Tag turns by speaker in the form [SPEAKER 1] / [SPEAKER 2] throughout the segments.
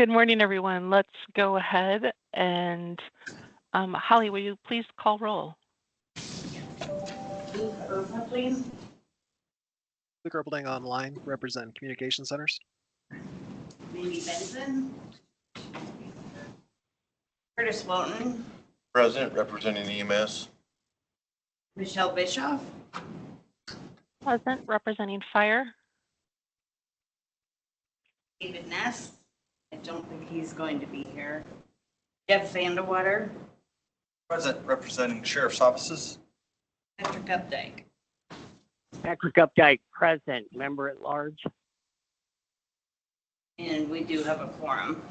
[SPEAKER 1] Good morning, everyone. Let's go ahead and Holly, will you please call roll?
[SPEAKER 2] Please.
[SPEAKER 3] Luke Erbelding online, represent communication centers.
[SPEAKER 2] Mindy Benson. Curtis Wilton.
[SPEAKER 4] President, representing EMS.
[SPEAKER 2] Michelle Bischoff.
[SPEAKER 1] Present, representing fire.
[SPEAKER 2] David Ness. I don't think he's going to be here. Jeff Vandewater.
[SPEAKER 4] Present, representing sheriff's offices.
[SPEAKER 2] Patrick Updike.
[SPEAKER 5] Patrick Updike, present, member at large.
[SPEAKER 2] And we do have a quorum.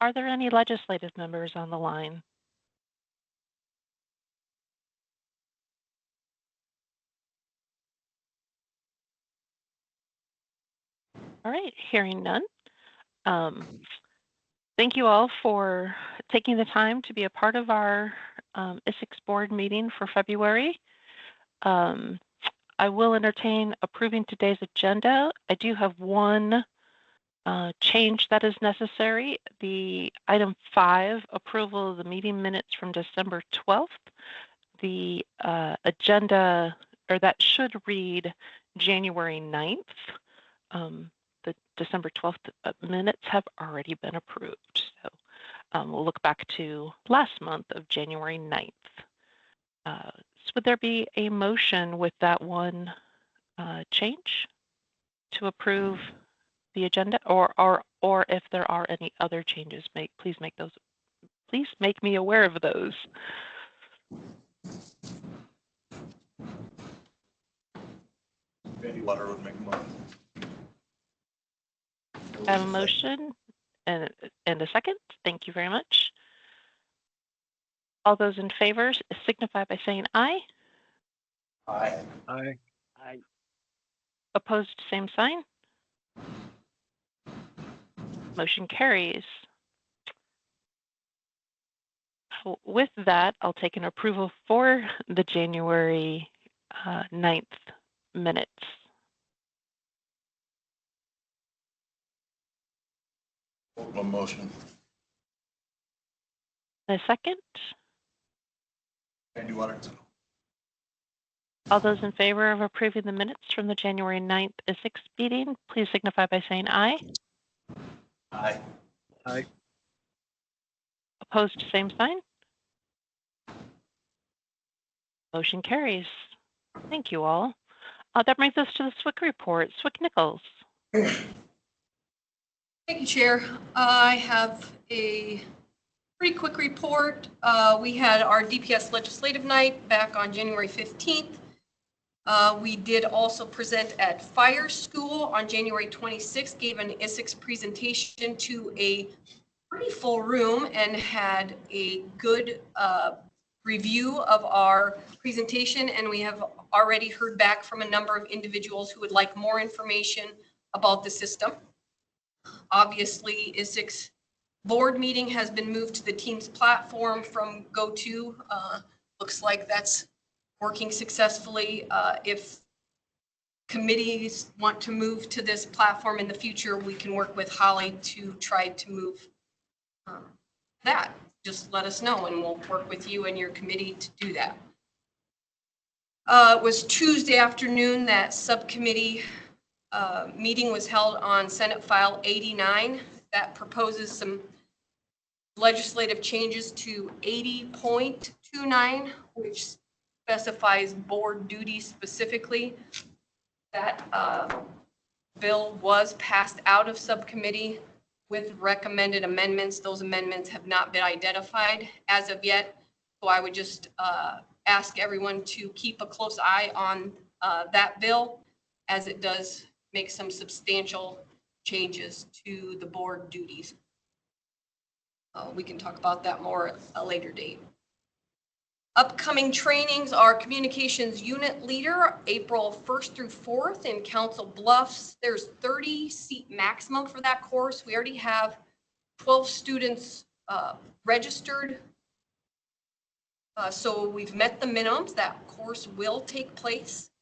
[SPEAKER 1] Are there any legislative members on the line? All right, hearing none. Thank you all for taking the time to be a part of our Isicsb board meeting for February. I will entertain approving today's agenda. I do have one change that is necessary. The item 5, approval of the meeting minutes from December 12th. The agenda, or that should read January 9th. The December 12th minutes have already been approved. So we'll look back to last month of January 9th. So would there be a motion with that one change to approve the agenda, or if there are any other changes, please make me aware of those.
[SPEAKER 4] Vandewater would make a motion.
[SPEAKER 1] I have a motion and a second. Thank you very much. All those in favor signify by saying aye.
[SPEAKER 4] Aye.
[SPEAKER 3] Aye.
[SPEAKER 5] Aye.
[SPEAKER 1] Opposed, same sign. Motion carries. With that, I'll take an approval for the January 9th minutes.
[SPEAKER 4] One motion.
[SPEAKER 1] A second.
[SPEAKER 4] Vandewater.
[SPEAKER 1] All those in favor of approving the minutes from the January 9th Isicsb meeting, please signify by saying aye.
[SPEAKER 4] Aye.
[SPEAKER 3] Aye.
[SPEAKER 1] Opposed, same sign. Motion carries. Thank you all. That brings us to the SWIC report. SWIC Nichols.
[SPEAKER 6] Thank you, Chair. I have a pretty quick report. We had our DPS legislative night back on January 15th. We did also present at Fire School on January 26th, gave an Isicsb presentation to a pretty full room and had a good review of our presentation. And we have already heard back from a number of individuals who would like more information about the system. Obviously, Isicsb board meeting has been moved to the Teams platform from GoTo. Looks like that's working successfully. If committees want to move to this platform in the future, we can work with Holly to try to move that. Just let us know and we'll work with you and your committee to do that. It was Tuesday afternoon that subcommittee meeting was held on Senate File 89 that proposes some legislative changes to 80.29, which specifies board duties specifically. That bill was passed out of subcommittee with recommended amendments. Those amendments have not been identified as of yet. So I would just ask everyone to keep a close eye on that bill, as it does make some substantial changes to the board duties. We can talk about that more at a later date. Upcoming trainings are communications unit leader, April 1st through 4th in Council Bluffs. There's 30 seat maximum for that course. We already have 12 students registered. So we've met the minimums. That course will take place.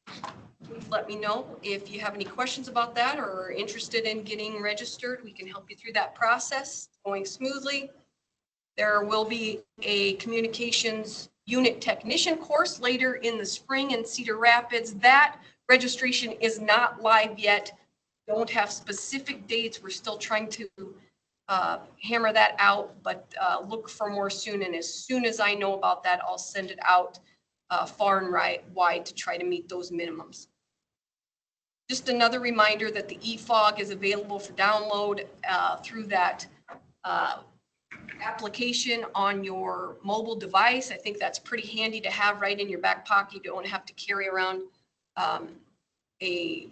[SPEAKER 6] Please let me know if you have any questions about that or are interested in getting registered. We can help you through that process, going smoothly. There will be a communications unit technician course later in the spring in Cedar Rapids. That registration is not live yet. Don't have specific dates. We're still trying to hammer that out, but look for more soon. And as soon as I know about that, I'll send it out far and wide to try to meet those minimums. Just another reminder that the eFog is available for download through that application on your mobile device. I think that's pretty handy to have right in your back pocket. You don't have to carry around a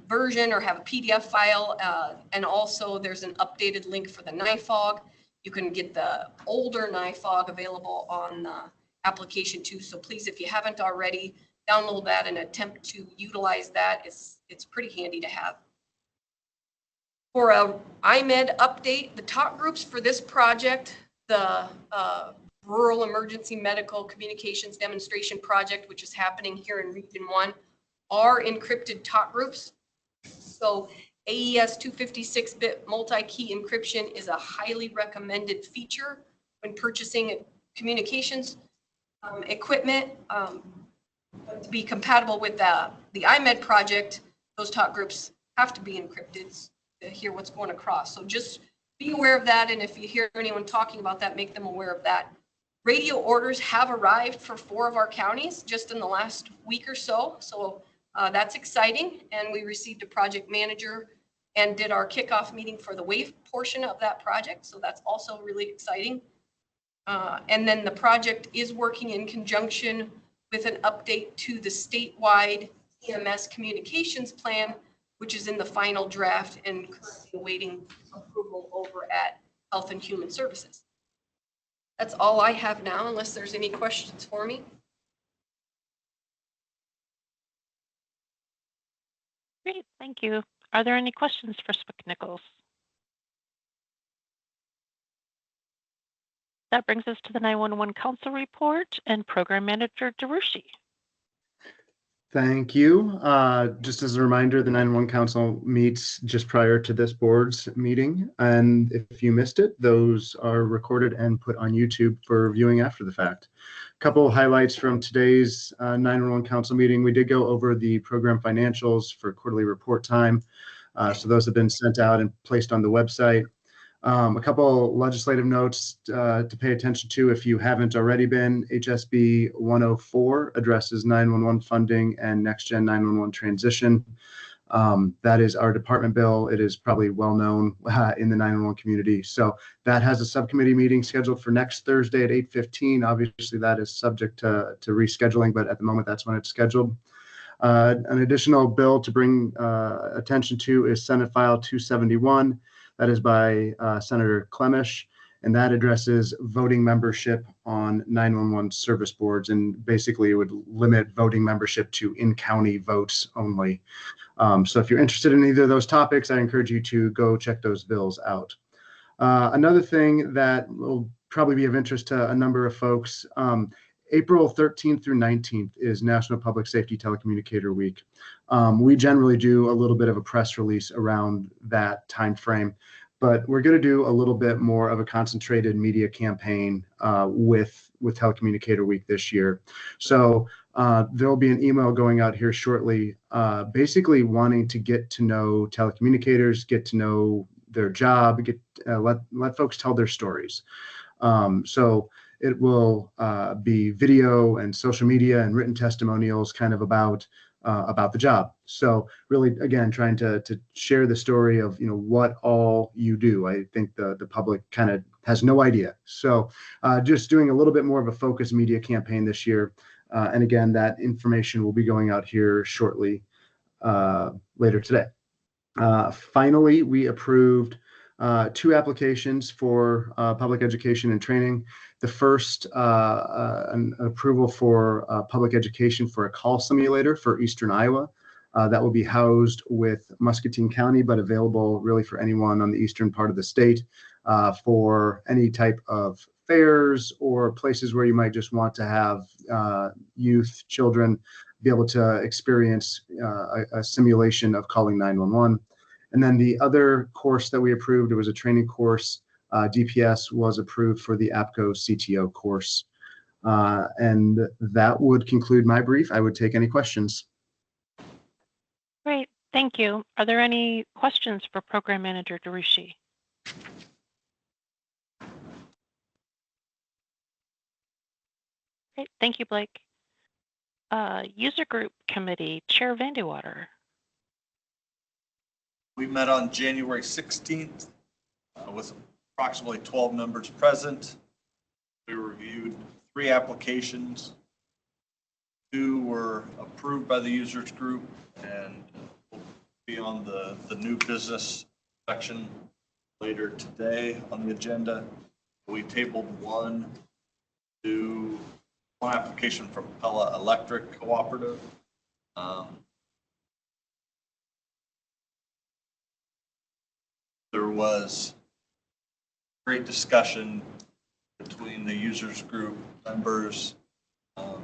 [SPEAKER 6] version or have a PDF file. And also there's an updated link for the NIFOG. You can get the older NIFOG available on the application too. So please, if you haven't already, download that and attempt to utilize that. It's pretty handy to have. For a IMED update, the top groups for this project, the Rural Emergency Medical Communications Demonstration Project, which is happening here in Region 1, are encrypted talk groups. So AES 256-bit multi-key encryption is a highly recommended feature when purchasing communications equipment. But to be compatible with the IMED project, those talk groups have to be encrypted to hear what's going across. So just be aware of that. And if you hear anyone talking about that, make them aware of that. Radio orders have arrived for 4 of our counties just in the last week or so. So that's exciting. And we received a project manager and did our kickoff meeting for the WAVE portion of that project. So that's also really exciting. And then the project is working in conjunction with an update to the statewide EMS communications plan, which is in the final draft and currently awaiting approval over at Health and Human Services. That's all I have now, unless there's any questions for me.
[SPEAKER 1] Great, thank you. Are there any questions for Spick-Nichols? That brings us to the 911 Council report and Program Manager DeRushi.
[SPEAKER 7] Thank you. Just as a reminder, the 911 Council meets just prior to this board's meeting. And if you missed it, those are recorded and put on YouTube for viewing after the fact. A couple of highlights from today's 911 Council meeting. We did go over the program financials for quarterly report time. So those have been sent out and placed on the website. A couple legislative notes to pay attention to if you haven't already been. HSB 104 addresses 911 funding and Next Gen 911 transition. That is our department bill. It is probably well known in the 911 community. So that has a subcommittee meeting scheduled for next Thursday at 8:15. Obviously, that is subject to rescheduling, but at the moment, that's when it's scheduled. An additional bill to bring attention to is Senate File 271. That is by Senator Clemish, and that addresses voting membership on 911 service boards, and basically it would limit voting membership to in-county votes only. So if you're interested in either of those topics, I encourage you to go check those bills out. Another thing that will probably be of interest to a number of folks, April 13th through 19th is National Public Safety Telecommunicator Week. We generally do a little bit of a press release around that time frame, but we're going to do a little bit more of a concentrated media campaign with Telecommunicator Week this year. So there'll be an email going out here shortly, basically wanting to get to know telecommunicators, get to know their job, let folks tell their stories. So it will be video and social media and written testimonials kind of about the job. So really, again, trying to share the story of, what all you do. I think the public kind of has no idea. So just doing a little bit more of a focused media campaign this year. And again, that information will be going out here shortly later today. Finally, we approved 2 applications for public education and training. The first, an approval for public education for a call simulator for Eastern Iowa. That will be housed with Muscatine County, but available really for anyone on the eastern part of the state for any type of fairs or places where you might just want to have youth, children be able to experience a simulation of calling 911. And then the other course that we approved, it was a training course. DPS was approved for the APCO CTO course. And that would conclude my brief. I would take any questions.
[SPEAKER 1] Great, thank you. Are there any questions for Program Manager Darushi? Great, thank you, Blake. User Group Committee, Chair Vandewater.
[SPEAKER 4] We met on January 16th with approximately 12 members present. We reviewed 3 applications. 2 were approved by the users group and will be on the new business section later today on the agenda. We tabled one application from Pella Electric Cooperative. There was great discussion between the users group members, kind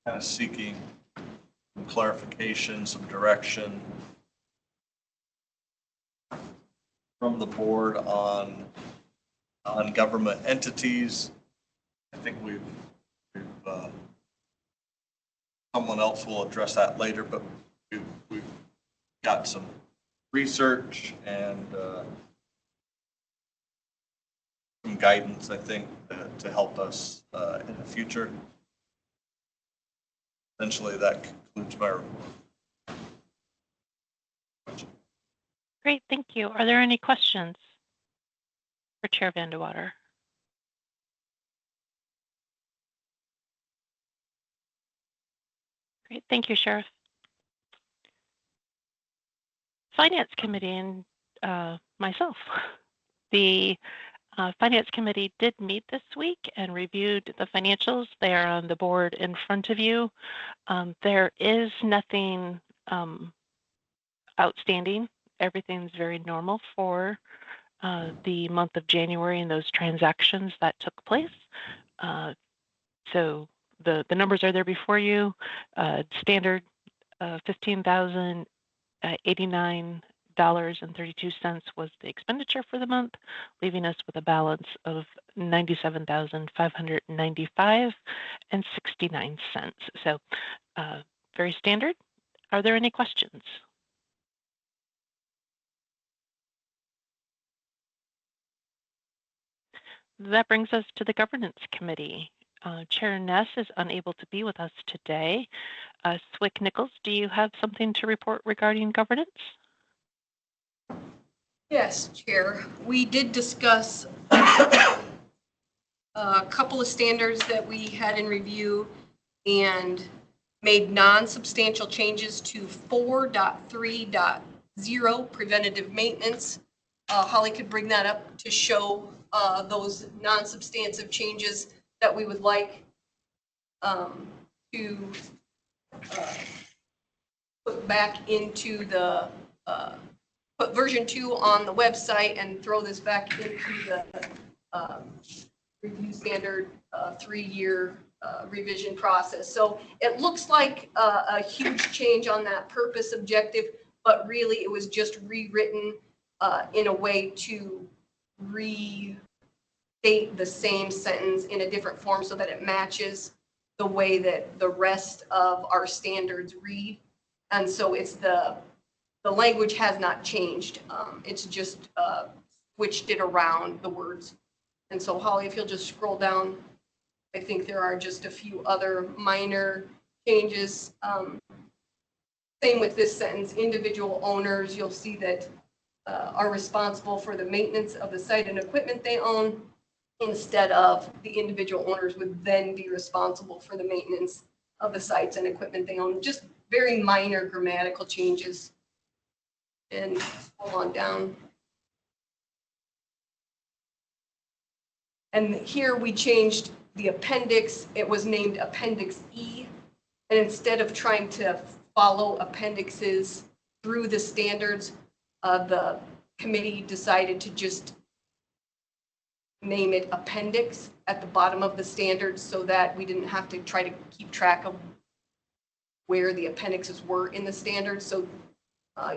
[SPEAKER 4] of seeking some clarification, some direction from the board on government entities. I think we've someone else will address that later, but we've got some research and some guidance, I think, to help us in the future. Essentially, that concludes my report.
[SPEAKER 1] Great, thank you. Are there any questions for Chair Vandewater? Great, thank you, Sheriff. Finance Committee and myself. The Finance Committee did meet this week and reviewed the financials. They are on the board in front of you. There is nothing outstanding. Everything's very normal for the month of January and those transactions that took place. So the numbers are there before you. Standard $15,089.32 was the expenditure for the month, leaving us with a balance of $97,595.69. So very standard. Are there any questions? That brings us to the Governance Committee. Chair Ness is unable to be with us today. Swick Nichols, do you have something to report regarding governance?
[SPEAKER 6] Yes, Chair. We did discuss a couple of standards that we had in review and made non-substantial changes to 4.3.0 preventative maintenance. Holly could bring that up to show those non-substantive changes that we would like to put back into the put version 2 on the website and throw this back into the review standard 3-year revision process. So it looks like a huge change on that purpose objective, but really it was just rewritten in a way to restate the same sentence in a different form so that it matches the way that the rest of our standards read. And so it's the language has not changed. It's just switched it around, the words. And so Holly, if you'll just scroll down, I think there are just a few other minor changes. Same with this sentence, individual owners, you'll see that are responsible for the maintenance of the site and equipment they own, instead of the individual owners would then be responsible for the maintenance of the sites and equipment they own. Just very minor grammatical changes. And scroll on down. And here we changed the appendix. It was named Appendix E. And instead of trying to follow appendixes through the standards, the committee decided to just name it Appendix at the bottom of the standards so that we didn't have to try to keep track of where the appendixes were in the standard. So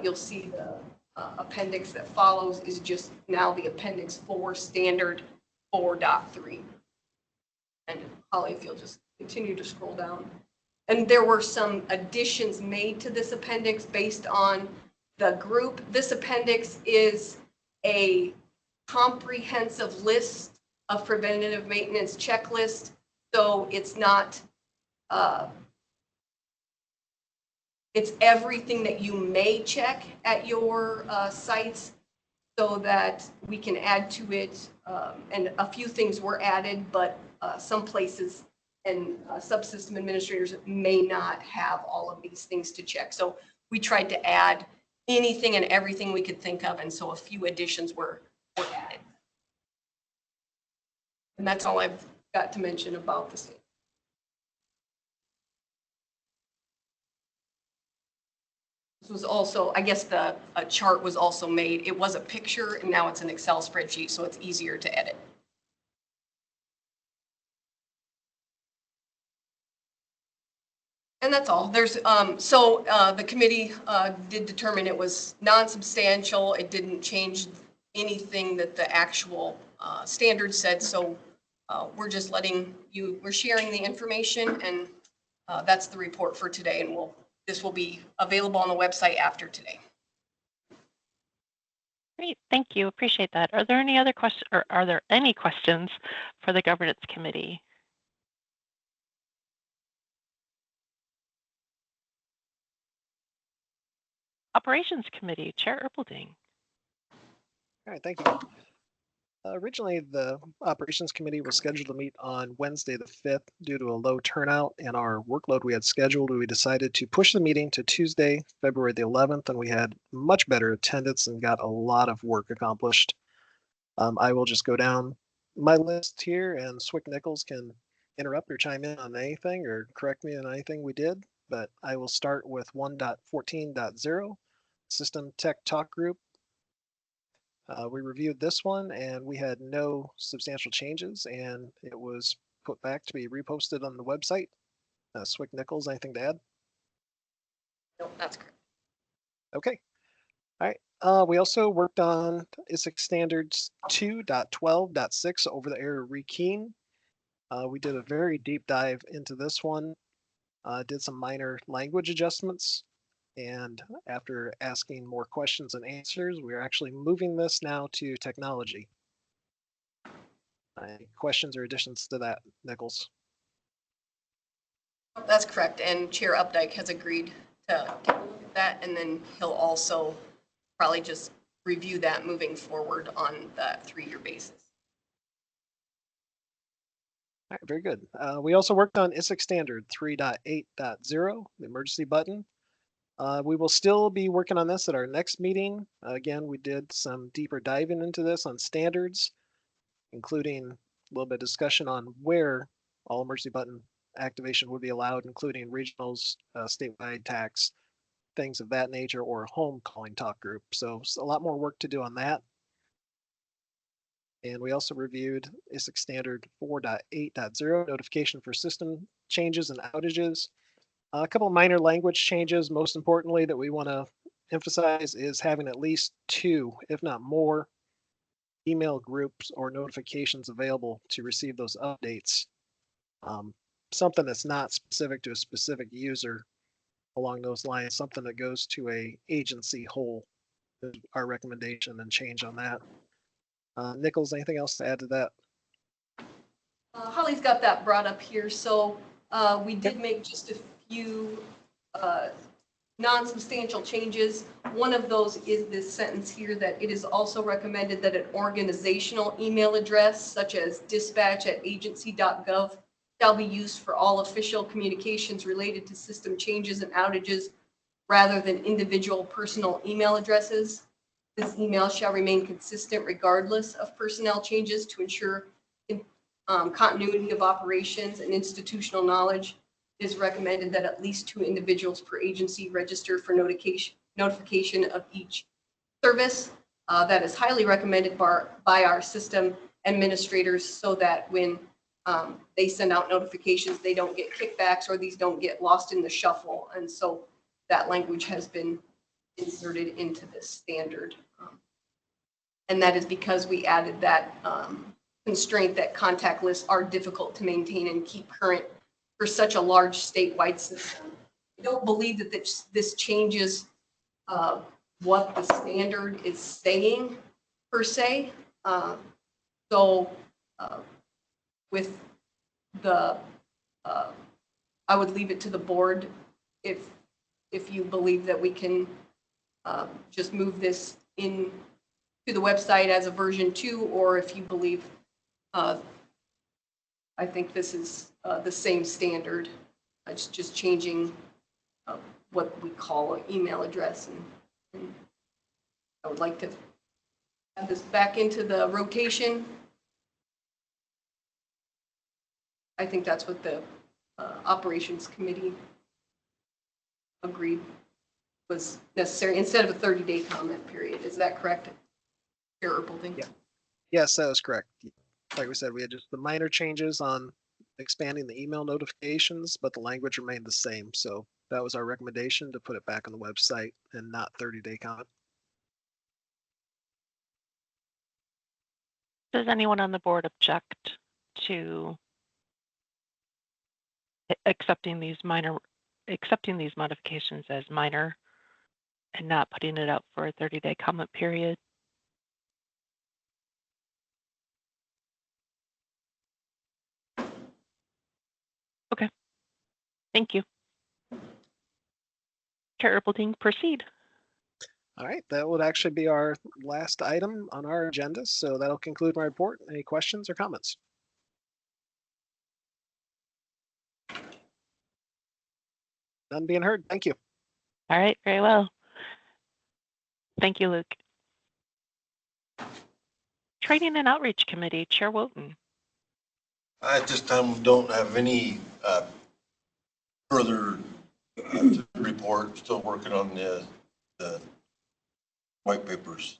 [SPEAKER 6] you'll see the appendix that follows is just now the appendix 4 standard 4.3. And Holly, if you'll just continue to scroll down. And there were some additions made to this appendix based on the group. This appendix is a comprehensive list of preventative maintenance checklist. So it's not, it's everything that you may check at your sites so that we can add to it. And a few things were added, but some places and subsystem administrators may not have all of these things to check. So we tried to add anything and everything we could think of. And so a few additions were added. And that's all I've got to mention about the standard. This was also, I guess a chart was also made. It was a picture and now it's an Excel spreadsheet, so it's easier to edit. And that's all. There's the committee did determine it was non-substantial. It didn't change anything that the actual standard said. So we're just letting you, we're sharing the information, and that's the report for today. And this will be available on the website after today.
[SPEAKER 1] Great, thank you. Appreciate that. Are there any other questions, or are there any questions for the governance committee? Operations Committee, Chair Erpelding.
[SPEAKER 3] All right, thank you. Originally, the Operations Committee was scheduled to meet on Wednesday the 5th. Due to a low turnout and our workload we had scheduled, we decided to push the meeting to Tuesday, February the 11th, and we had much better attendance and got a lot of work accomplished. I will just go down my list here, and Swick Nichols can interrupt or chime in on anything or correct me on anything we did, but I will start with 1.14.0, System Tech Talk Group. We reviewed this one and we had no substantial changes, and it was put back to be reposted on the website. Swick Nichols, anything to add?
[SPEAKER 6] No, that's correct.
[SPEAKER 3] Okay. All right. We also worked on Isicsb Standards 2.12.6 over the air rekeying. We did a very deep dive into this one, did some minor language adjustments. And after asking more questions and answers, we're actually moving this now to technology. Any questions or additions to that, Nichols?
[SPEAKER 6] That's correct. And Chair Updike has agreed to take a look at that, and then he'll also probably just review that moving forward on that 3-year basis.
[SPEAKER 3] All right, very good. We also worked on Isicsb Standard 3.8.0, the emergency button. We will still be working on this at our next meeting. Again, we did some deeper diving into this on standards, including a little bit of discussion on where all emergency button activation would be allowed, including regionals, statewide tax, things of that nature, or home calling talk group. So a lot more work to do on that. And we also reviewed Isicsb Standard 4.8.0, notification for system changes and outages. A couple of minor language changes, most importantly, that we want to emphasize is having at least 2, if not more, email groups or notifications available to receive those updates. Something that's not specific to a specific user along those lines, something that goes to a agency whole is our recommendation and change on that. Nichols, anything else to add to that?
[SPEAKER 6] Holly's got that brought up here. So we did make just a few non-substantial changes. One of those is this sentence here that it is also recommended that an organizational email address such as dispatch@agency.gov shall be used for all official communications related to system changes and outages rather than individual personal email addresses. This email shall remain consistent regardless of personnel changes to ensure continuity of operations and institutional knowledge. It is recommended that at least 2 individuals per agency register for notification of each service. That is highly recommended by our system administrators, so that when they send out notifications, they don't get kickbacks, or these don't get lost in the shuffle. And so that language has been inserted into this standard. And that is because we added that constraint that contact lists are difficult to maintain and keep current for such a large statewide system. I don't believe that this changes what the standard is saying per se. With the, I would leave it to the board if you believe that we can just move this in to the website as a version 2, or if you believe, I think this is the same standard. It's just changing what we call an email address. And I would like to add this back into the rotation. I think that's what the operations committee agreed was necessary instead of a 30-day comment period. Is that correct?
[SPEAKER 3] Yeah. Yes, that was correct. Like we said, we had just the minor changes on expanding the email notifications, but the language remained the same. So that was our recommendation, to put it back on the website and not 30-day comment.
[SPEAKER 1] Does anyone on the board object to accepting these modifications as minor and not putting it out for a 30-day comment period? Okay, thank you. Chair Erpelding, proceed.
[SPEAKER 3] All right, that would actually be our last item on our agenda. So that'll conclude my report. Any questions or comments? None being heard. Thank you.
[SPEAKER 1] All right, very well. Thank you, Luke. Training and Outreach Committee, Chair Wooten.
[SPEAKER 8] I at this time don't have any further to report. Still working on the white papers.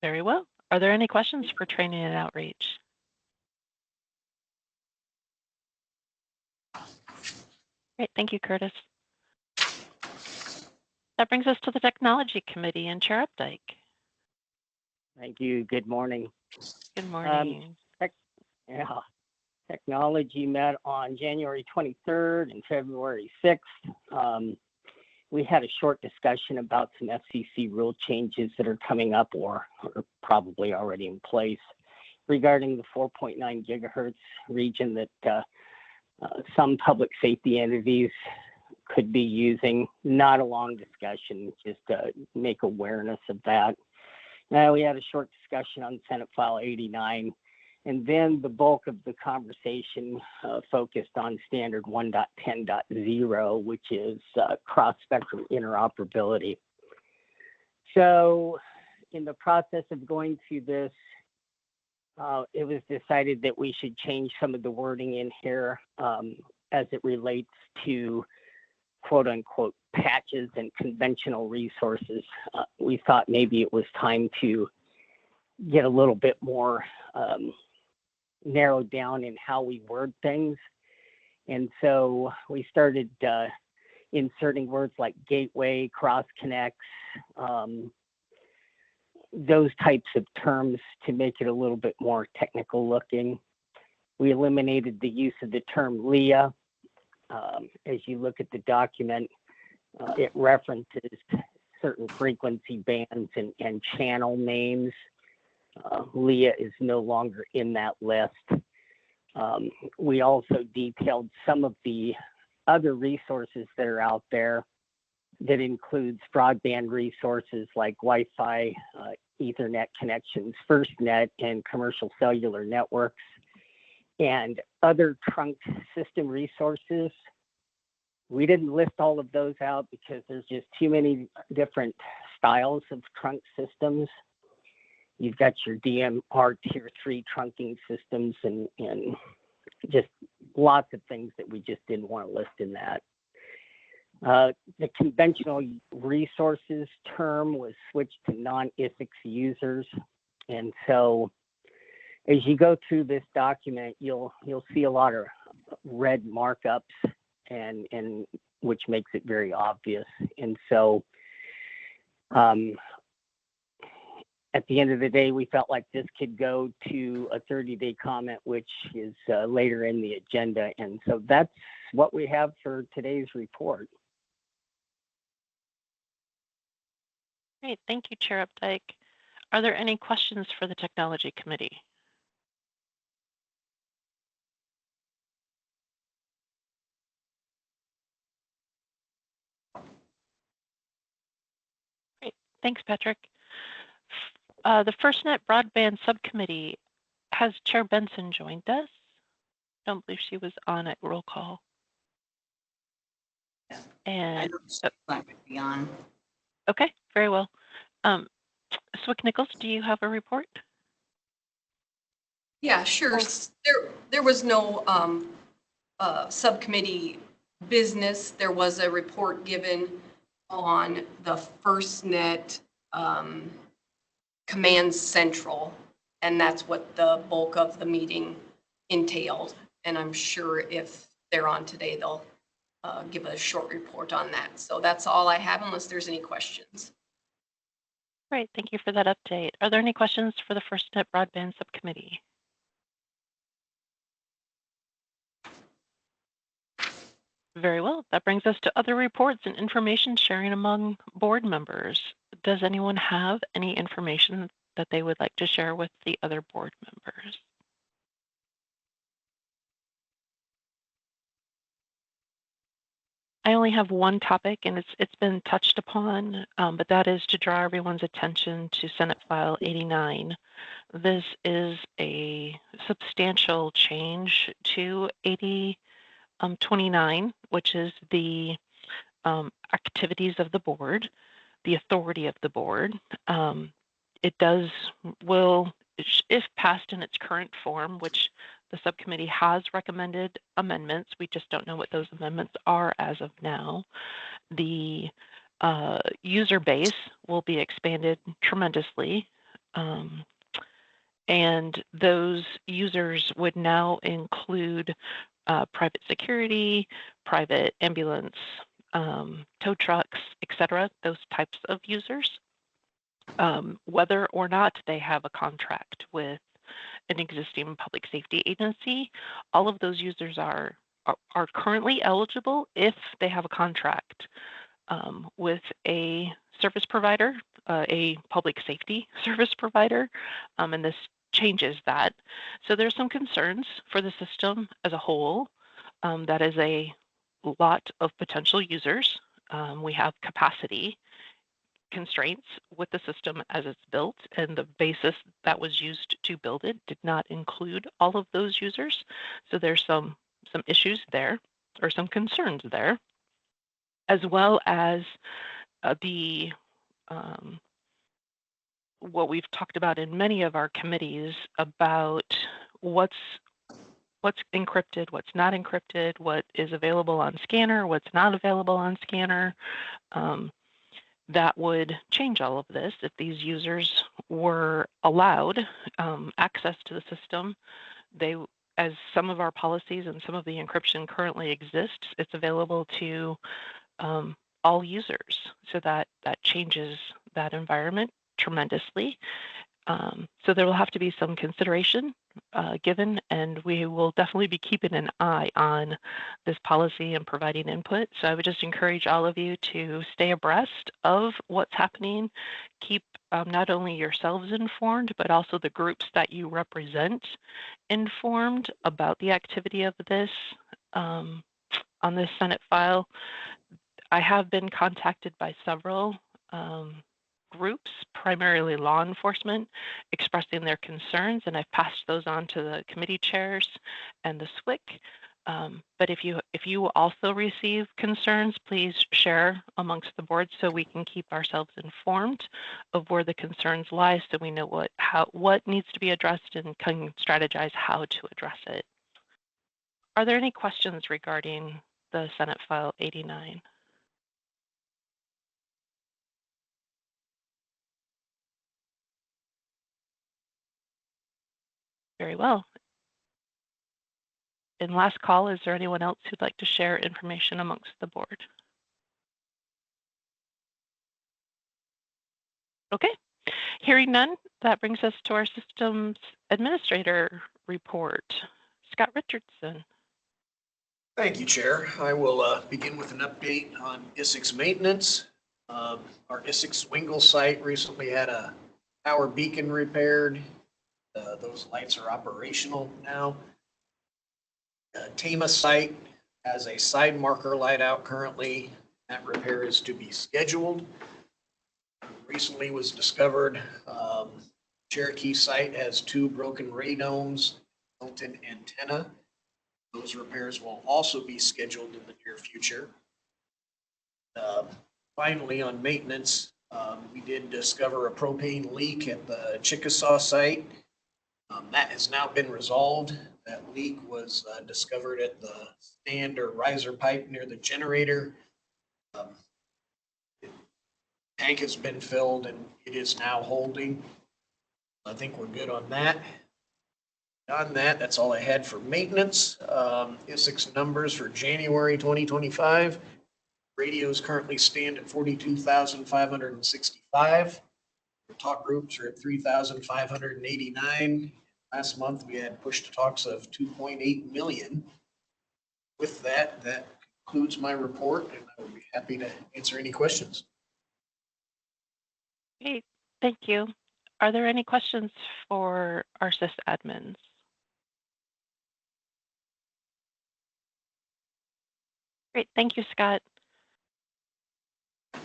[SPEAKER 1] Very well. Are there any questions for Training and Outreach? Great, thank you, Curtis. That brings us to the Technology Committee and Chair Updike.
[SPEAKER 5] Thank you. Good morning.
[SPEAKER 1] Good morning.
[SPEAKER 5] Technology met on January 23rd and February 6th. We had a short discussion about some FCC rule changes that are coming up or probably already in place regarding the 4.9 gigahertz region that some public safety entities could be using. Not a long discussion, just to make awareness of that. We had a short discussion on Senate File 89, and then the bulk of the conversation focused on Standard 1.10.0, which is cross-spectrum interoperability. So in the process of going through this, it was decided that we should change some of the wording in here as it relates to quote unquote patches and conventional resources. We thought maybe it was time to get a little bit more narrowed down in how we word things. And so we started inserting words like gateway, cross connects, those types of terms to make it a little bit more technical looking. We eliminated the use of the term LEA. As you look at the document, it references certain frequency bands and channel names. LEA is no longer in that list. We also detailed some of the other resources that are out there that includes broadband resources like Wi-Fi, Ethernet connections, FirstNet, and commercial cellular networks, and other trunk system resources. We didn't list all of those out because there's just too many different styles of trunk systems. You've got your DMR Tier 3 trunking systems and just lots of things that we just didn't want to list in that. The conventional resources term was switched to non-Isicsb users. And so as you go through this document, you'll see a lot of red markups, and which makes it very obvious. And so, at the end of the day, we felt like this could go to a 30-day comment, which is later in the agenda. And so that's what we have for today's report.
[SPEAKER 1] Great, thank you, Chair Updike. Are there any questions for the Technology Committee? Great, thanks, Patrick. The FirstNet Broadband Subcommittee, has Chair Benson joined us? I don't believe she was on at roll call.
[SPEAKER 2] Yeah.
[SPEAKER 1] And
[SPEAKER 2] I don't think that would be on.
[SPEAKER 1] okay, very well. Swick Nichols, do you have a report?
[SPEAKER 6] Yeah, sure. There was no subcommittee business. There was a report given on the FirstNet Command Central, and that's what the bulk of the meeting entailed. And I'm sure if they're on today, they'll give a short report on that. So that's all I have, unless there's any questions.
[SPEAKER 1] Great, thank you for that update. Are there any questions for the FirstNet Broadband Subcommittee? Very well, that brings us to other reports and information sharing among board members. Does anyone have any information that they would like to share with the other board members? I only have one topic, and it's been touched upon, but that is to draw everyone's attention to Senate File 89. This is a substantial change to 8029, which is the activities of the board, the authority of the board. It will, if passed in its current form, which the subcommittee has recommended amendments, we just don't know what those amendments are as of now. The user base will be expanded tremendously. And those users would now include private security, private ambulance, tow trucks, etc., those types of users. Whether or not they have a contract with an existing public safety agency, all of those users are currently eligible if they have a contract with a service provider, a public safety service provider, and this changes that. So there's some concerns for the system as a whole. That is a lot of potential users. We have capacity constraints with the system as it's built, and the basis that was used to build it did not include all of those users. So there's some issues there, or some concerns there, as well as the what we've talked about in many of our committees about what's encrypted, what's not encrypted, what is available on scanner, what's not available on scanner. That would change all of this if these users were allowed access to the system. As some of our policies and some of the encryption currently exists, it's available to all users. So that changes that environment tremendously. So there will have to be some consideration given, and we will definitely be keeping an eye on this policy and providing input. So I would just encourage all of you to stay abreast of what's happening. Keep not only yourselves informed, but also the groups that you represent informed about the activity of this on this Senate file. I have been contacted by several groups, primarily law enforcement, expressing their concerns, and I've passed those on to the committee chairs and the SWIC. But if you also receive concerns, please share amongst the board so we can keep ourselves informed of where the concerns lie, so we know what needs to be addressed and can strategize how to address it. Are there any questions regarding the Senate File 89? Very well. And last call, is there anyone else who'd like to share information amongst the board? Okay, hearing none, that brings us to our systems administrator report. Scott Richardson.
[SPEAKER 9] Thank you, Chair. I will begin with an update on Isicsb maintenance. Our Isicsb Wingle site recently had a power beacon repaired. Those lights are operational now. Tama site has a side marker light out currently. That repair is to be scheduled. Recently was discovered, Cherokee site has 2 broken radomes, built-in antenna. Those repairs will also be scheduled in the near future. Finally, on maintenance, we did discover a propane leak at the Chickasaw site. That has now been resolved. That leak was discovered at the stand or riser pipe near the generator. Tank has been filled and it is now holding. I think we're good on that. On that, that's all I had for maintenance. Isicsb numbers for January 2025. Radios currently stand at 42,565. The talk groups are at 3,589. Last month, we had push to talks of 2.8 million. With that, that concludes my report, and I would be happy to answer any questions.
[SPEAKER 1] Great, thank you. Are there any questions for our sysadmins? Great, thank you, Scott.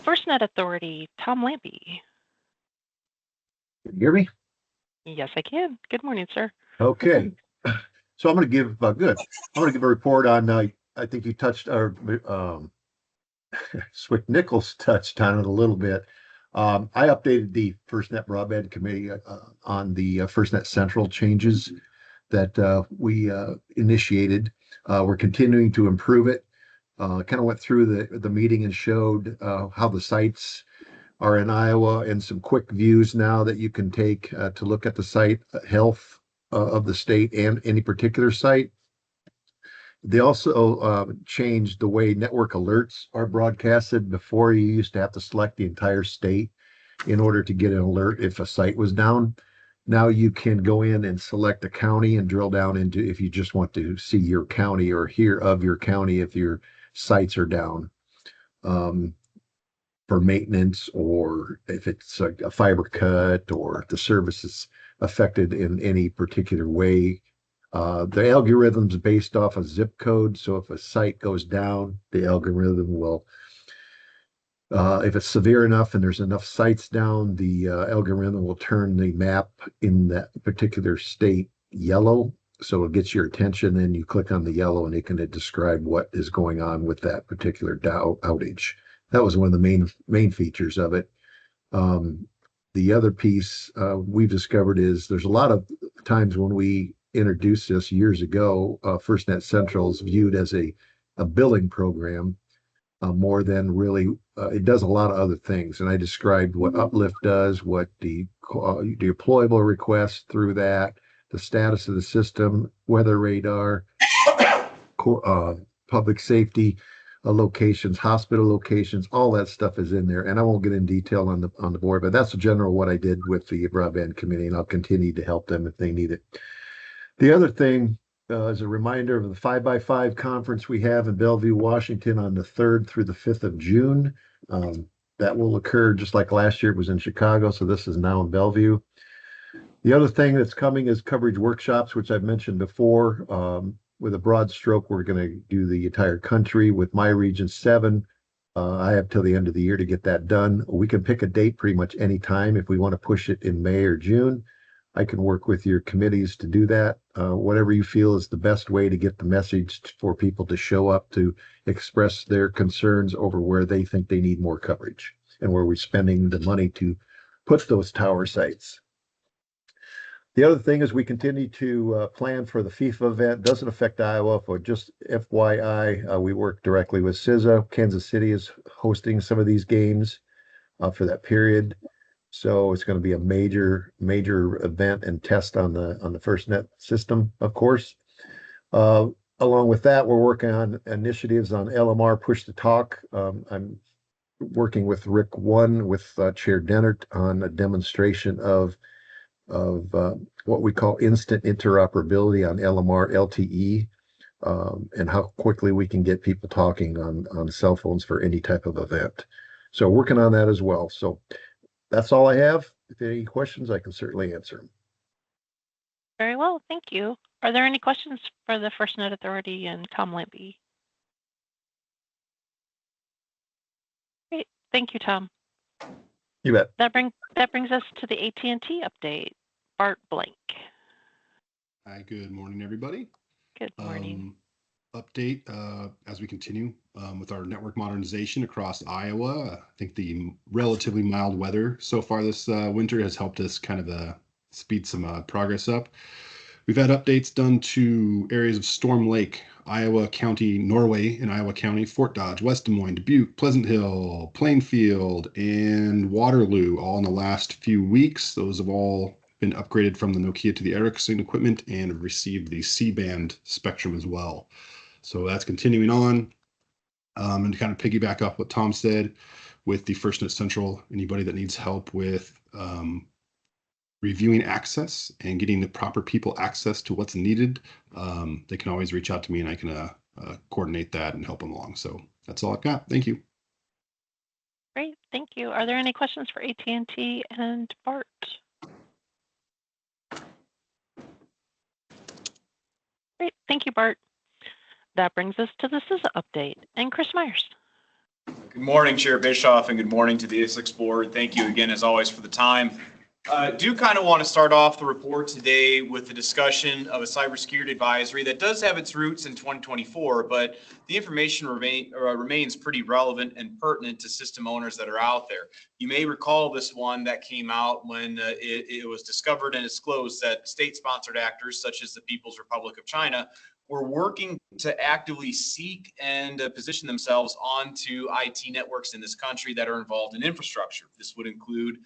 [SPEAKER 1] FirstNet Authority, Tom Lampy.
[SPEAKER 10] Can you hear me?
[SPEAKER 1] Yes, I can. Good morning, sir.
[SPEAKER 10] Okay. So I'm going to give, good. I'm going to give a report on, I think you touched, or Swick Nichols touched on it a little bit. I updated the FirstNet Broadband Committee on the FirstNet Central changes that we initiated. We're continuing to improve it. Kind of went through the meeting and showed how the sites are in Iowa and some quick views now that you can take to look at the site health of the state and any particular site. They also changed the way network alerts are broadcasted. Before, you used to have to select the entire state in order to get an alert if a site was down. Now you can go in and select a county and drill down into if you just want to see your county or hear of your county if your sites are down for maintenance, or if it's a fiber cut or the service is affected in any particular way. The algorithm's based off a zip code, so if a site goes down, the algorithm will, if it's severe enough and there's enough sites down, the algorithm will turn the map in that particular state yellow. So it gets your attention, and you click on the yellow and it can describe what is going on with that particular outage. That was one of the main features of it. The other piece we've discovered is there's a lot of times when we introduced this years ago, FirstNet Central is viewed as a billing program more than really, it does a lot of other things. And I described what Uplift does, what the deployable requests through that, the status of the system, weather radar, public safety locations, hospital locations, all that stuff is in there. And I won't get in detail on the board, but that's the general what I did with the broadband committee, and I'll continue to help them if they need it. The other thing is a reminder of the 5x5 conference we have in Bellevue, Washington on the 3rd through the 5th of June. That will occur just like last year. It was in Chicago, so this is now in Bellevue. The other thing that's coming is coverage workshops, which I've mentioned before. With a broad stroke, we're going to do the entire country. With my region 7, I have till the end of the year to get that done. We can pick a date pretty much any time if we want to push it in May or June. I can work with your committees to do that. Whatever you feel is the best way to get the message for people to show up to express their concerns over where they think they need more coverage and where we're spending the money to put those tower sites. The other thing is we continue to plan for the FIFA event. Doesn't affect Iowa, but just FYI, we work directly with CISA. Kansas City is hosting some of these games for that period. So it's going to be a major event and test on the FirstNet system, of course. Along with that, we're working on initiatives on LMR Push to Talk. I'm working with Rick One with Chair Dennert on a demonstration of what we call instant interoperability on LMR LTE, and how quickly we can get people talking on cell phones for any type of event. So working on that as well. So that's all I have. If any questions, I can certainly answer them.
[SPEAKER 1] Very well, thank you. Are there any questions for the FirstNet Authority and ComLink B? Great, thank you, Tom.
[SPEAKER 10] You bet.
[SPEAKER 1] That brings us to the AT&T update. Bart Blank.
[SPEAKER 11] Hi, good morning, everybody.
[SPEAKER 1] Good morning.
[SPEAKER 11] Update as we continue with our network modernization across Iowa. I think the relatively mild weather so far this winter has helped us kind of speed some progress up. We've had updates done to areas of Storm Lake, Iowa County, Norway in Iowa County, Fort Dodge, West Des Moines, Dubuque, Pleasant Hill, Plainfield, and Waterloo, all in the last few weeks. Those have all been upgraded from the Nokia to the Ericsson equipment and have received the C-band spectrum as well. So that's continuing on. And to kind of piggyback off what Tom said with the FirstNet Central, anybody that needs help with reviewing access and getting the proper people access to what's needed, they can always reach out to me and I can coordinate that and help them along. So that's all I've got. Thank you.
[SPEAKER 1] Great, thank you. Are there any questions for AT&T and Bart? Great, thank you, Bart. That brings us to the CISA update and Chris Myers.
[SPEAKER 12] Good morning, Chair Bischoff, and good morning to the Isicsb board. Thank you again, as always, for the time. Do kind of want to start off the report today with the discussion of a cybersecurity advisory that does have its roots in 2024, but the information remains pretty relevant and pertinent to system owners that are out there. You may recall this one that came out when it was discovered and disclosed that state-sponsored actors such as the People's Republic of China were working to actively seek and position themselves onto IT networks in this country that are involved in infrastructure. This would include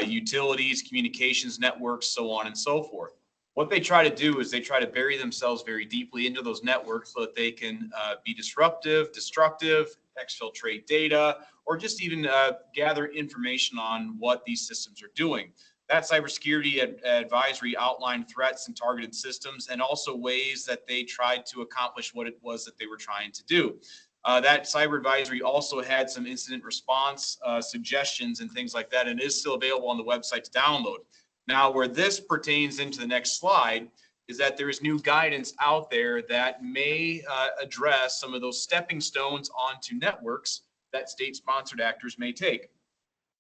[SPEAKER 12] utilities, communications networks, so on and so forth. What they try to do is they try to bury themselves very deeply into those networks so that they can be disruptive, destructive, exfiltrate data, or just even gather information on what these systems are doing. That cybersecurity advisory outlined threats and targeted systems and also ways that they tried to accomplish what it was that they were trying to do. That cyber advisory also had some incident response suggestions and things like that, and is still available on the website to download. Now, where this pertains into the next slide is that there is new guidance out there that may address some of those stepping stones onto networks that state-sponsored actors may take.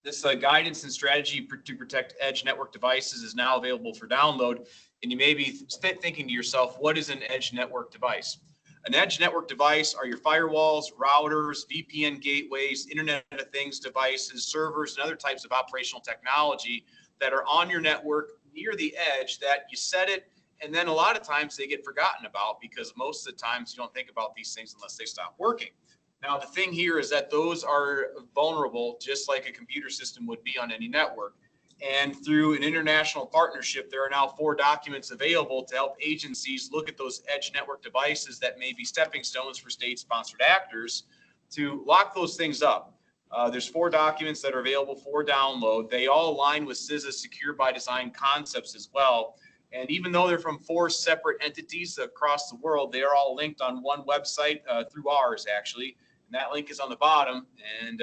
[SPEAKER 12] This guidance and strategy to protect edge network devices is now available for download. And you may be thinking to yourself, what is an edge network device? An edge network device are your firewalls, routers, VPN gateways, Internet of Things devices, servers, and other types of operational technology that are on your network near the edge that you set it, and then a lot of times they get forgotten about because most of the times you don't think about these things unless they stop working. Now, the thing here is that those are vulnerable just like a computer system would be on any network. And through an international partnership, there are now 4 documents available to help agencies look at those edge network devices that may be stepping stones for state-sponsored actors to lock those things up. There's 4 documents that are available for download. They all align with CISA's Secure by Design concepts as well. And even though they're from 4 separate entities across the world, they are all linked on one website through ours, actually. And that link is on the bottom, and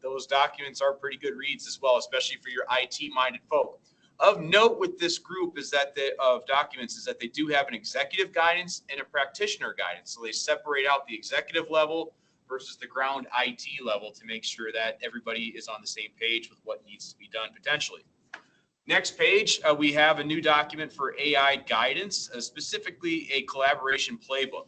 [SPEAKER 12] those documents are pretty good reads as well, especially for your IT-minded folk. Of note with this group is that they do have an executive guidance and a practitioner guidance. So they separate out the executive level versus the ground IT level to make sure that everybody is on the same page with what needs to be done potentially. Next page, we have a new document for AI guidance, specifically a collaboration playbook.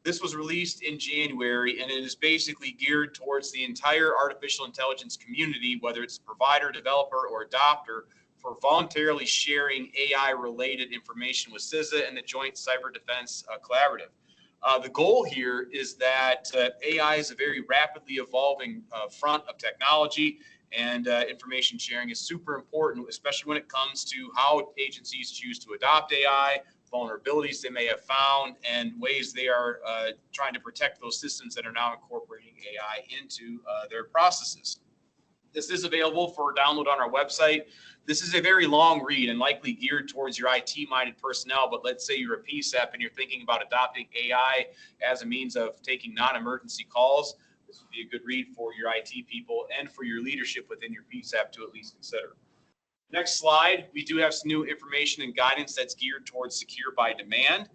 [SPEAKER 12] This was released in January, and it is basically geared towards the entire artificial intelligence community, whether it's a provider, developer, or adopter, for voluntarily sharing AI-related information with CISA and the Joint Cyber Defense Collaborative. The goal here is that AI is a very rapidly evolving front of technology, And information sharing is super important, especially when it comes to how agencies choose to adopt AI, vulnerabilities they may have found, and ways they are trying to protect those systems that are now incorporating AI into their processes. This is available for download on our website. This is a very long read and likely geared towards your IT-minded personnel, but let's say you're a PSEP and you're thinking about adopting AI as a means of taking non-emergency calls. This would be a good read for your IT people and for your leadership within your PSEP to at least consider. Next slide, we do have some new information and guidance that's geared towards secure by demand.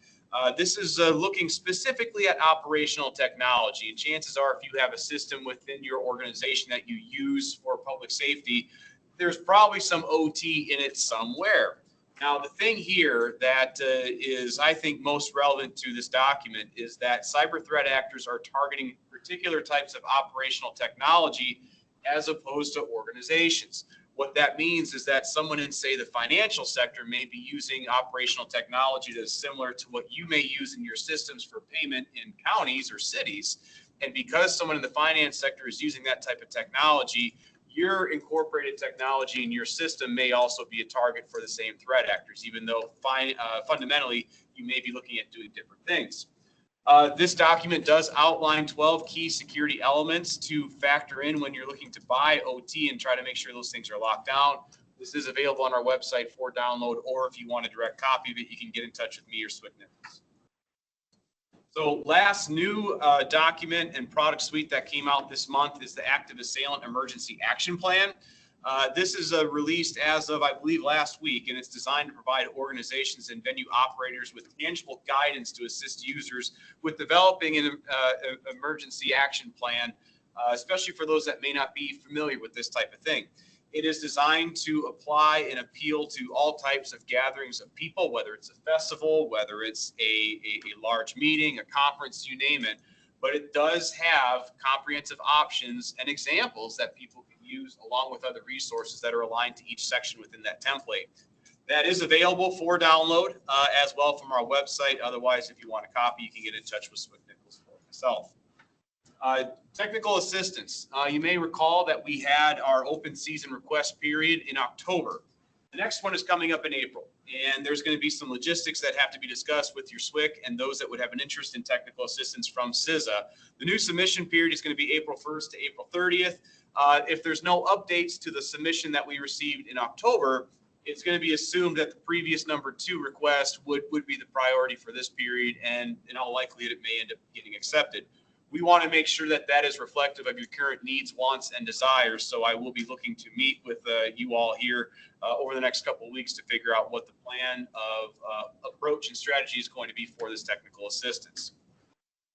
[SPEAKER 12] This is looking specifically at operational technology. And chances are, if you have a system within your organization that you use for public safety, there's probably some OT in it somewhere. Now, the thing here that is, I think, most relevant to this document is that cyber threat actors are targeting particular types of operational technology as opposed to organizations. What that means is that someone in, say, the financial sector may be using operational technology that is similar to what you may use in your systems for payment in counties or cities. And because someone in the finance sector is using that type of technology, your incorporated technology in your system may also be a target for the same threat actors, even though fundamentally you may be looking at doing different things. This document does outline 12 key security elements to factor in when you're looking to buy OT and try to make sure those things are locked down. This is available on our website for download, or if you want a direct copy of it, you can get in touch with me or Swick Nichols. So last new document and product suite that came out this month is the Active Assailant Emergency Action Plan. This is released as of, I believe, last week, and it's designed to provide organizations and venue operators with tangible guidance to assist users with developing an emergency action plan, especially for those that may not be familiar with this type of thing. It is designed to apply and appeal to all types of gatherings of people, whether it's a festival, whether it's a large meeting, a conference, you name it. But it does have comprehensive options and examples that people can use along with other resources that are aligned to each section within that template. That is available for download as well from our website. Otherwise, if you want a copy, you can get in touch with Swick Nichols or myself. Technical assistance. You may recall that we had our open season request period in October. The next one is coming up in April, and there's going to be some logistics that have to be discussed with your SWIC and those that would have an interest in technical assistance from CISA. The new submission period is going to be April 1st to April 30th. If there's no updates to the submission that we received in October, it's going to be assumed that the previous #2 request would be the priority for this period, and in all likelihood, it may end up getting accepted. We want to make sure that that is reflective of your current needs, wants, and desires. So I will be looking to meet with you all here over the next couple of weeks to figure out what the plan of approach and strategy is going to be for this technical assistance.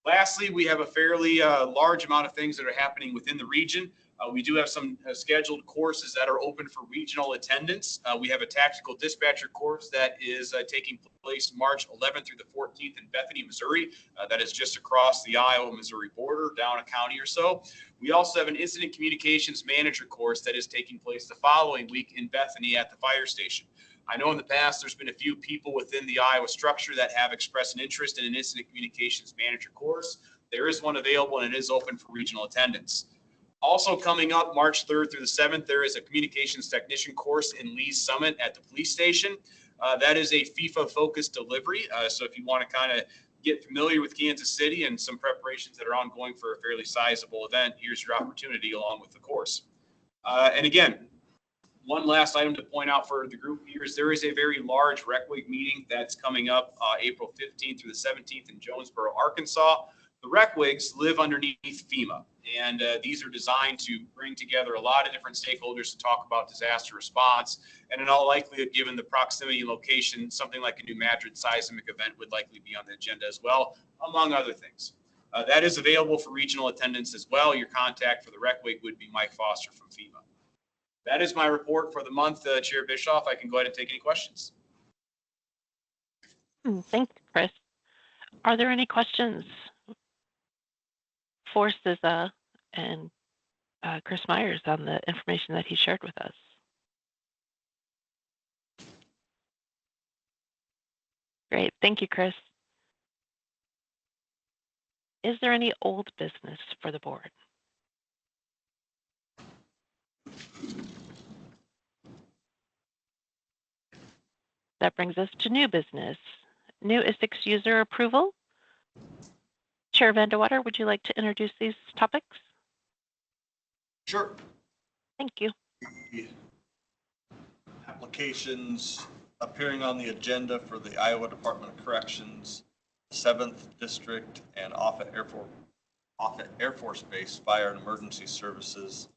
[SPEAKER 12] Lastly, we have a fairly large amount of things that are happening within the region. We do have some scheduled courses that are open for regional attendance. We have a tactical dispatcher course that is taking place March 11th through the 14th in Bethany, Missouri. That is just across the Iowa-Missouri border, down a county or so. We also have an incident communications manager course that is taking place the following week in Bethany at the fire station. I know in the past there's been a few people within the Iowa structure that have expressed an interest in an incident communications manager course. There is one available and it is open for regional attendance. Also coming up March 3rd through the 7th, there is a communications technician course in Lee's Summit at the police station. That is a FIFA-focused delivery. So if you want to kind of get familiar with Kansas City and some preparations that are ongoing for a fairly sizable event, here's your opportunity along with the course. And again, one last item to point out for the group here is there is a very large RecWig meeting that's coming up April 15th through the 17th in Jonesboro, Arkansas. The RecWigs live underneath FEMA, and these are designed to bring together a lot of different stakeholders to talk about disaster response. And in all likelihood, given the proximity and location, something like a New Madrid seismic event would likely be on the agenda as well, among other things. That is available for regional attendance as well. Your contact for the RecWig would be Mike Foster from FEMA. That is my report for the month, Chair Bischoff. I can go ahead and take any questions.
[SPEAKER 1] Thank you, Chris. Are there any questions for CISA and Chris Myers on the information that he shared with us? Great, thank you, Chris. Is there any old business for the board? That brings us to new business. New Isicsb user approval. Chair Vandewater, would you like to introduce these topics?
[SPEAKER 4] Sure.
[SPEAKER 1] Thank you.
[SPEAKER 4] The applications appearing on the agenda for the Iowa Department of Corrections, 7th District, and Offutt Air Force Base Fire and Emergency Services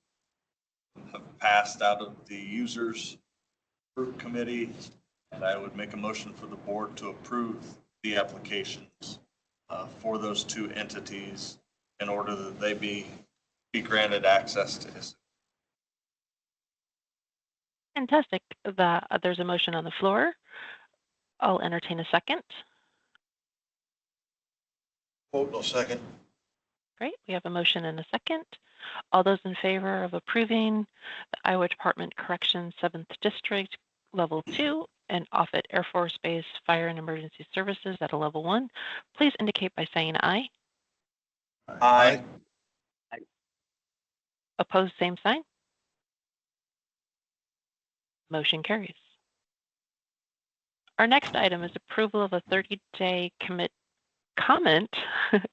[SPEAKER 4] have passed out of the users group committee, and I would make a motion for the board to approve the applications for those two entities in order that they be granted access to Isicsb.
[SPEAKER 1] Fantastic. There's a motion on the floor. I'll entertain a second.
[SPEAKER 8] Vote no second.
[SPEAKER 1] Great. We have a motion and a second. All those in favor of approving the Iowa Department of Corrections 7th District Level 2 and Offutt Air Force Base Fire and Emergency Services at a Level 1, please indicate by saying aye.
[SPEAKER 4] Aye.
[SPEAKER 1] Opposed, same sign. Motion carries. Our next item is approval of a 30-day comment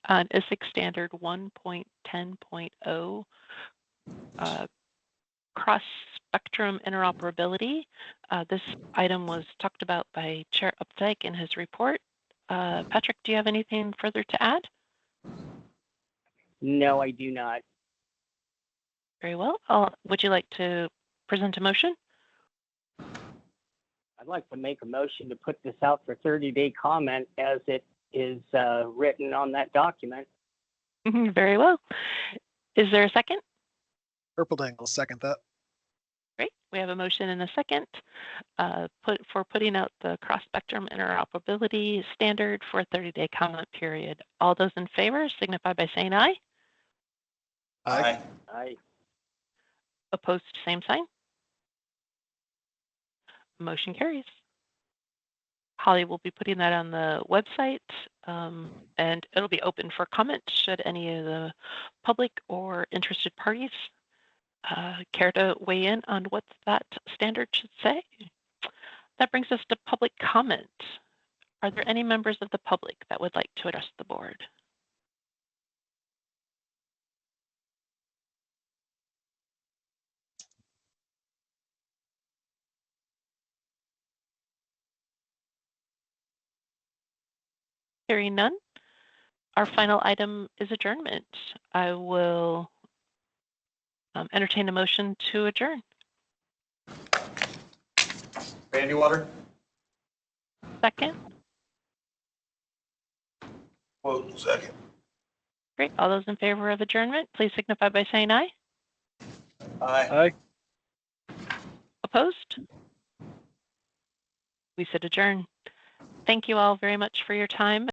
[SPEAKER 1] on Isicsb Standard 1.10.0 cross-spectrum interoperability. This item was talked about by Chair Updike in his report. Patrick, do you have anything further to add?
[SPEAKER 5] No, I do not.
[SPEAKER 1] Very well. Would you like to present a motion?
[SPEAKER 5] I'd like to make a motion to put this out for 30-day comment as it is written on that document.
[SPEAKER 1] Very well. Is there a second?
[SPEAKER 3] Purpleding will second that.
[SPEAKER 1] Great. We have a motion and a second for putting out the cross-spectrum interoperability standard for a 30-day comment period. All those in favor signify by saying aye.
[SPEAKER 4] Aye.
[SPEAKER 5] Aye.
[SPEAKER 1] Opposed, same sign. Motion carries. Holly will be putting that on the website, and it'll be open for comment should any of the public or interested parties care to weigh in on what that standard should say. That brings us to public comment. Are there any members of the public that would like to address the board? Hearing none, our final item is adjournment. I will entertain a motion to adjourn.
[SPEAKER 4] Vandewater?
[SPEAKER 1] Second.
[SPEAKER 8] Vote no second.
[SPEAKER 1] Great. All those in favor of adjournment, please signify by saying aye.
[SPEAKER 4] Aye.
[SPEAKER 1] Opposed? We said adjourn. Thank you all very much for your time.